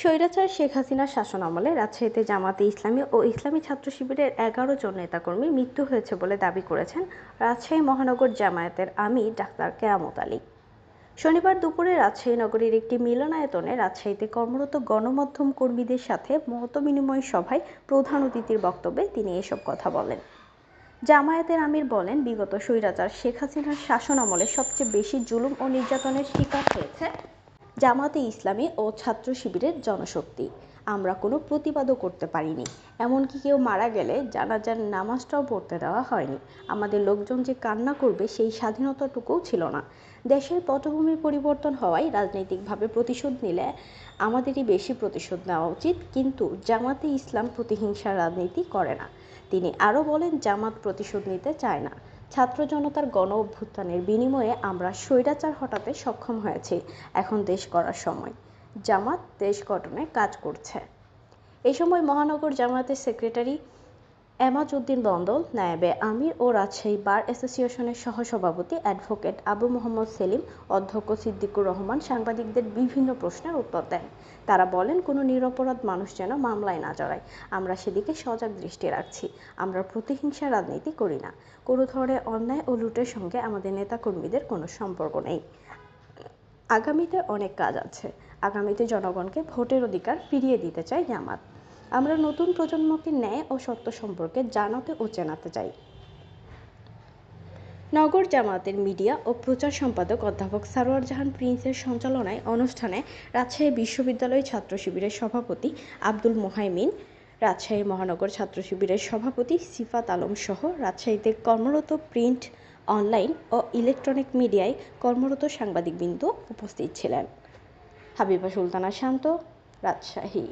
স্বৈরাচার শেখ হাসিনার শাসনামলে রাজশাহীতে জামাতে ইসলামী ও ইসলামী ছাত্র শিবিরের ১১ জন নেতাকর্মীর মৃত্যু হয়েছে বলে দাবি করেছেন রাজশাহী মহানগর জামায়াতের আমির ডাক্তার কেরামত আলী। শনিবার দুপুরে রাজশাহী নগরীর একটি মিলনায়তনে রাজশাহীতে কর্মরত গণমাধ্যম কর্মীদের সাথে মতবিনিময় সভায় প্রধান অতিথির বক্তব্যে তিনি এসব কথা বলেন। জামায়াতের আমির বলেন, বিগত স্বৈরাচার শেখ হাসিনার শাসনামলে সবচেয়ে বেশি জুলুম ও নির্যাতনের শিকার হয়েছে জামাতে ইসলামী ও ছাত্র শিবিরের জনশক্তি। আমরা কোনো প্রতিবাদও করতে পারিনি, এমনকি কেউ মারা গেলে জানাজার নামাজটাও পড়তে দেওয়া হয়নি। আমাদের লোকজন যে কান্না করবে সেই স্বাধীনতাটুকুও ছিল না। দেশের পটভূমি পরিবর্তন হওয়ায় রাজনৈতিকভাবে প্রতিশোধ নিলে আমাদেরই বেশি প্রতিশোধ নেওয়া উচিত, কিন্তু জামাতে ইসলাম প্রতিহিংসার রাজনীতি করে না। তিনি আরও বলেন, জামাত প্রতিশোধ নিতে চায় না। ছাত্র জনতার গণ অভ্যুত্থানের বিনিময়ে আমরা স্বৈরাচার হটাতে সক্ষম হয়েছি। এখন দেশ গড়ার সময়। জামাত দেশ গঠনে কাজ করছে। এই সময় মহানগর জামায়াতের সেক্রেটারি এমাজ উদ্দিন বন্দল, নায়েবে আমির ও রাজশাহী বার অ্যাসোসিয়েশনের সহসভাপতি অ্যাডভোকেট আবু মোহাম্মদ সেলিম, অধ্যক্ষ সিদ্দিকুর রহমান সাংবাদিকদের বিভিন্ন প্রশ্নের উত্তর দেন। তারা বলেন, কোনো নিরপরাধ মানুষ যেন মামলায় না জড়ায়। আমরা সেদিকে সজাগ দৃষ্টি রাখছি। আমরা প্রতিহিংসা রাজনীতি করি না। কোনো ধরনের অন্যায় ও লুটের সঙ্গে আমাদের নেতাকর্মীদের কোনো সম্পর্ক নেই। আগামীতে অনেক কাজ আছে। আগামীতে জনগণকে ভোটের অধিকার ফিরিয়ে দিতে চাই জামাত। আমরা নতুন প্রজন্মকে ন্যায় ও সত্য সম্পর্কে জানাতে ও চেনাতে চাই। নগর জামায়াতের মিডিয়া ও প্রচার সম্পাদক অধ্যাপক সারোয়ার জাহান প্রিন্সের সঞ্চালনায় অনুষ্ঠানে রাজশাহী বিশ্ববিদ্যালয় ছাত্র শিবিরের সভাপতি আব্দুল মোহাইমিন, রাজশাহী মহানগর ছাত্র শিবিরের সভাপতি সিফাত আলম সহ রাজশাহীতে কর্মরত প্রিন্ট, অনলাইন ও ইলেকট্রনিক মিডিয়ায় কর্মরত সাংবাদিকবৃন্দ উপস্থিত ছিলেন। হাবিবা সুলতানা শান্ত, রাজশাহী।